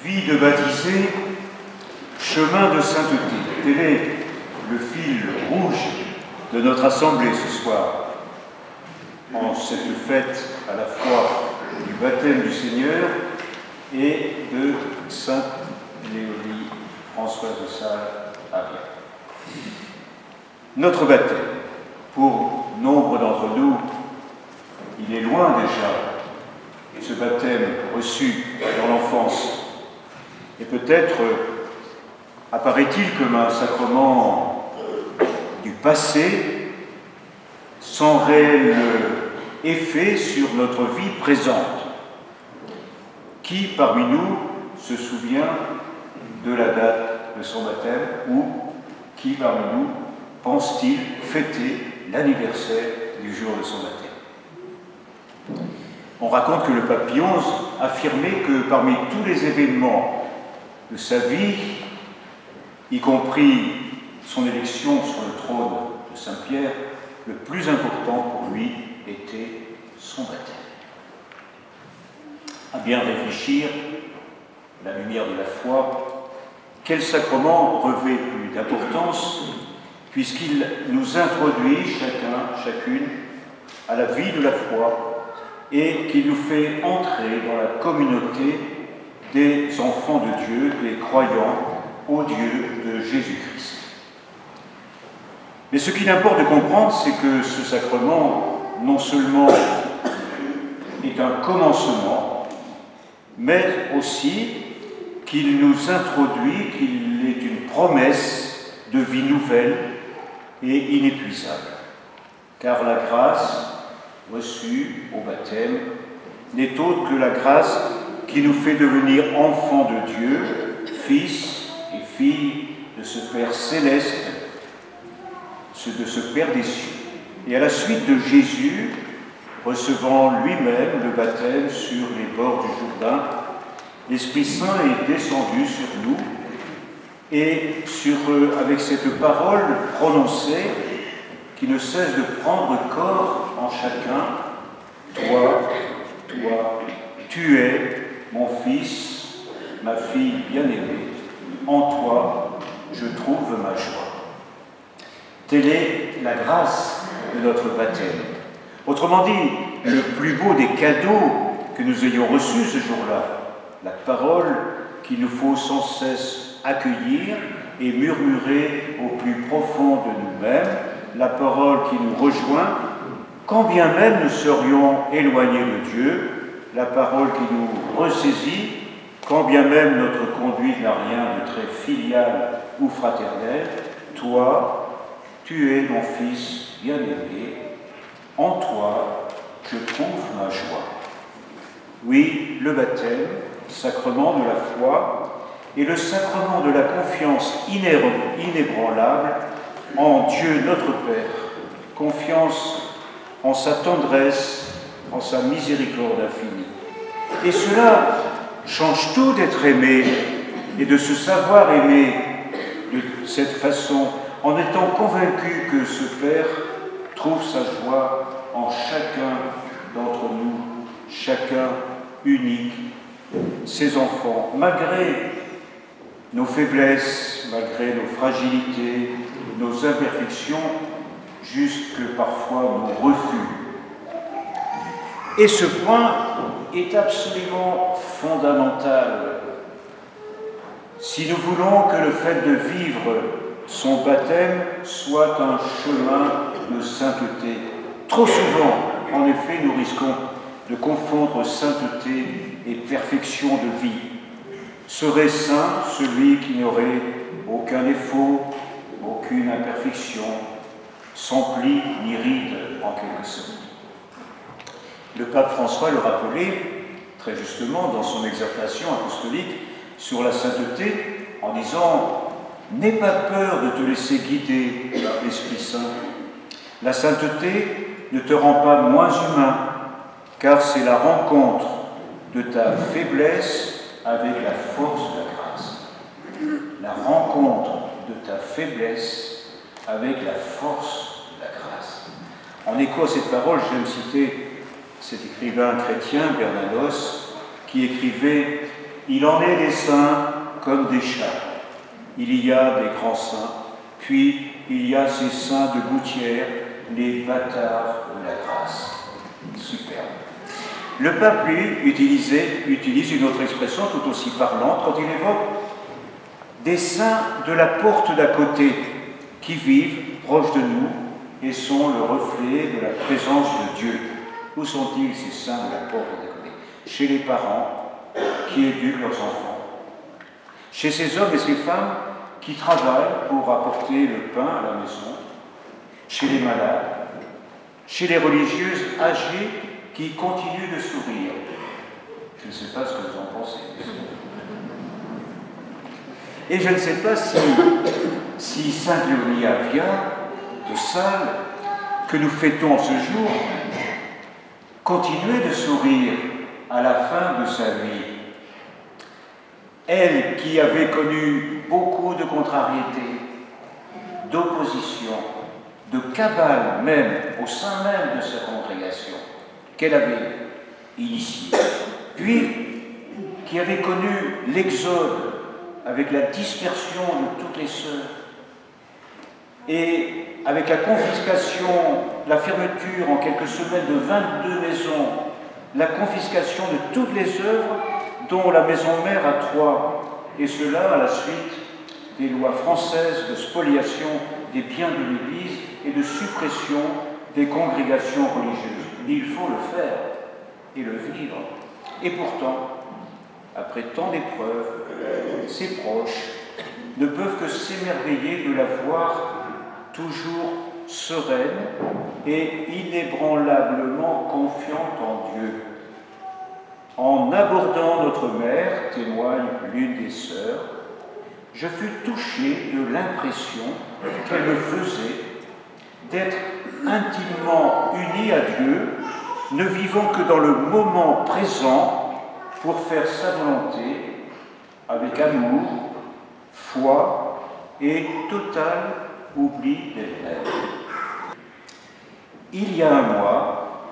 Vie de baptisé, chemin de sainteté. Tel est le fil rouge de notre assemblée ce soir, en cette fête à la fois du baptême du Seigneur et de Sainte Léonie Françoise de Sales. Notre baptême, pour nombre d'entre nous, il est loin déjà, ce baptême reçu dans l'enfance. Et peut-être apparaît-il comme un sacrement du passé, sans réel effet sur notre vie présente. Qui parmi nous se souvient de la date de son baptême, ou qui parmi nous pense-t-il fêter l'anniversaire du jour de son baptême? On raconte que le pape Pie XI affirmait que parmi tous les événements de sa vie, y compris son élection sur le trône de Saint-Pierre, le plus important pour lui était son baptême. À bien réfléchir, à la lumière de la foi, quel sacrement revêt plus d'importance, puisqu'il nous introduit chacune, à la vie de la foi et qu'il nous fait entrer dans la communauté des enfants de Dieu, des croyants au Dieu de Jésus-Christ. Mais ce qu'il importe de comprendre, c'est que ce sacrement, non seulement est un commencement, mais aussi qu'il nous introduit, qu'il est une promesse de vie nouvelle et inépuisable. Car la grâce reçue au baptême n'est autre que la grâce qui nous fait devenir enfants de Dieu, fils et filles de ce Père céleste, de ce Père des cieux. Et à la suite de Jésus, recevant lui-même le baptême sur les bords du Jourdain, l'Esprit Saint est descendu sur nous et avec cette parole prononcée qui ne cesse de prendre corps en chacun, toi, tu es mon fils, ma fille bien-aimée, en toi je trouve ma joie. Telle est la grâce de notre baptême. Autrement dit, le plus beau des cadeaux que nous ayons reçus ce jour-là, la parole qu'il nous faut sans cesse accueillir et murmurer au plus profond de nous-mêmes, la parole qui nous rejoint, quand bien même nous serions éloignés de Dieu, la parole qui nous ressaisit, quand bien même notre conduite n'a rien de très filial ou fraternel. Toi, tu es mon fils bien-aimé, en toi je trouve ma joie. Oui, le baptême, sacrement de la foi, est le sacrement de la confiance inébranlable en Dieu notre Père, confiance en sa tendresse, en sa miséricorde infinie. Et cela change tout d'être aimé et de se savoir aimé de cette façon, en étant convaincu que ce Père trouve sa joie en chacun d'entre nous, chacun unique, ses enfants, malgré nos faiblesses, malgré nos fragilités, nos imperfections, jusque parfois nos refus. Et ce point est absolument fondamental. Si nous voulons que le fait de vivre son baptême soit un chemin de sainteté, trop souvent, en effet, nous risquons de confondre sainteté et perfection de vie. Serait saint celui qui n'aurait aucun défaut, aucune imperfection, sans pli ni ride en quelque sorte. Le pape François le rappelait très justement dans son exhortation apostolique sur la sainteté en disant « N'aie pas peur de te laisser guider par l'Esprit Saint. La sainteté ne te rend pas moins humain, car c'est la rencontre de ta faiblesse avec la force de la grâce. » La rencontre de ta faiblesse avec la force de la grâce. En écho à cette parole, j'aime citer cet écrivain chrétien, Bernanos, qui écrivait il en est des saints comme des chats. Il y a des grands saints, puis il y a ces saints de gouttière, les bâtards de la grâce. Superbe. Le pape, lui, utilise une autre expression tout aussi parlante quand il évoque des saints de la porte d'à côté qui vivent proches de nous et sont le reflet de la présence de Dieu. Où sont-ils, ces saints de la porte d'à côté? Chez les parents qui éduquent leurs enfants, chez ces hommes et ces femmes qui travaillent pour apporter le pain à la maison, chez les malades, chez les religieuses âgées qui continuent de sourire. Je ne sais pas ce que vous en pensez. Et je ne sais pas si Sainte Léonie Avia de Salles, que nous fêtons ce jour, continuait de sourire à la fin de sa vie. Elle qui avait connu beaucoup de contrariétés, d'opposition, de cabale même au sein même de sa congrégation, qu'elle avait initiée, puis qui avait connu l'exode avec la dispersion de toutes les sœurs, et avec la confiscation, la fermeture en quelques semaines de 22 maisons, la confiscation de toutes les œuvres, dont la maison mère à Troyes, et cela à la suite des lois françaises de spoliation des biens de l'Église et de suppression des congrégations religieuses. Il faut le faire et le vivre. Et pourtant, après tant d'épreuves, ses proches ne peuvent que s'émerveiller de la voir toujours sereine et inébranlablement confiante en Dieu. En abordant notre mère, témoigne l'une des sœurs, je fus touché de l'impression qu'elle me faisait d'être intimement unie à Dieu, ne vivant que dans le moment présent pour faire sa volonté avec amour, foi et total oubli d'elle-même. Il y a un mois,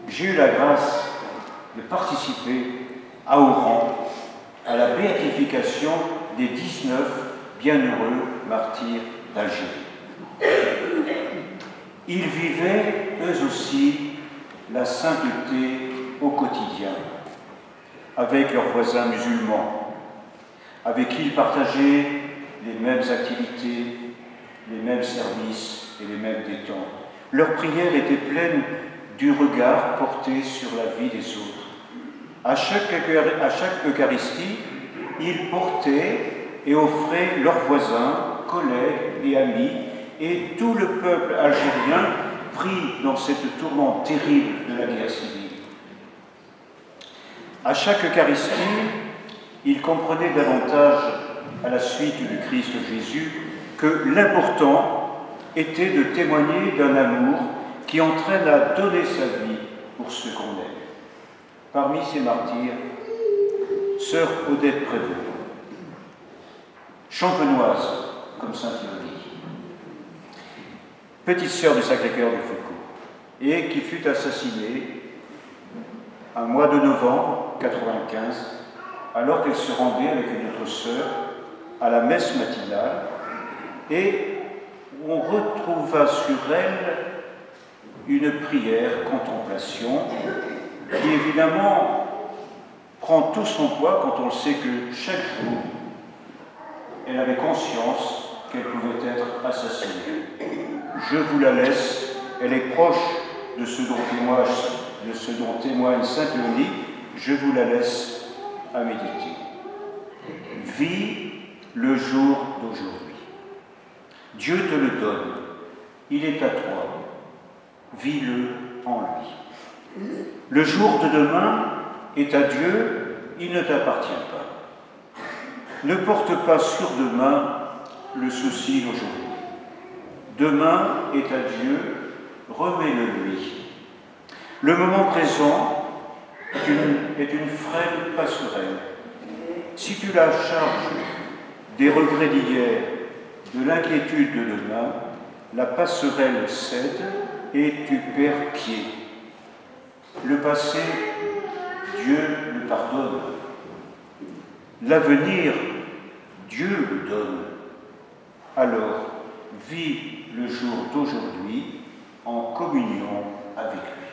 j'ai eu la grâce de participer à Oran à la béatification des 19 bienheureux martyrs d'Algérie. Ils vivaient, eux aussi, la sainteté au quotidien, avec leurs voisins musulmans, avec qui ils partageaient les mêmes activités, les mêmes services et les mêmes détentes. Leurs prières étaient pleines du regard porté sur la vie des autres. À chaque Eucharistie, ils portaient et offraient leurs voisins, collègues et amis, et tout le peuple algérien pris dans cette tourmente terrible de la guerre civile. À chaque Eucharistie, ils comprenaient davantage, à la suite du Christ Jésus, que l'important était de témoigner d'un amour qui entraîne à donner sa vie pour ceux qu'on aime. Parmi ces martyrs, sœur Odette Prévost, champenoise comme Sainte Léonie, petite sœur du Sacré-Cœur de Foucault, et qui fut assassinée un mois de novembre 1995, alors qu'elle se rendait avec une autre sœur à la messe matinale, et on retrouva sur elle une prière, contemplation, qui évidemment prend tout son poids quand on sait que chaque jour, elle avait conscience qu'elle pouvait être assassinée. Je vous la laisse, elle est proche de ce dont témoigne Sainte Léonie, je vous la laisse à méditer. Vis le jour d'aujourd'hui. Dieu te le donne, il est à toi. Vis-le en lui. Le jour de demain est à Dieu, il ne t'appartient pas. Ne porte pas sur demain le souci d'aujourd'hui. Demain est à Dieu, remets-le lui. Le moment présent est une frêle passerelle. Si tu la charges des regrets d'hier, de l'inquiétude de demain, la passerelle cède et tu perds pied. Le passé, Dieu le pardonne. l'avenir, Dieu le donne. Alors, vis le jour d'aujourd'hui en communion avec lui.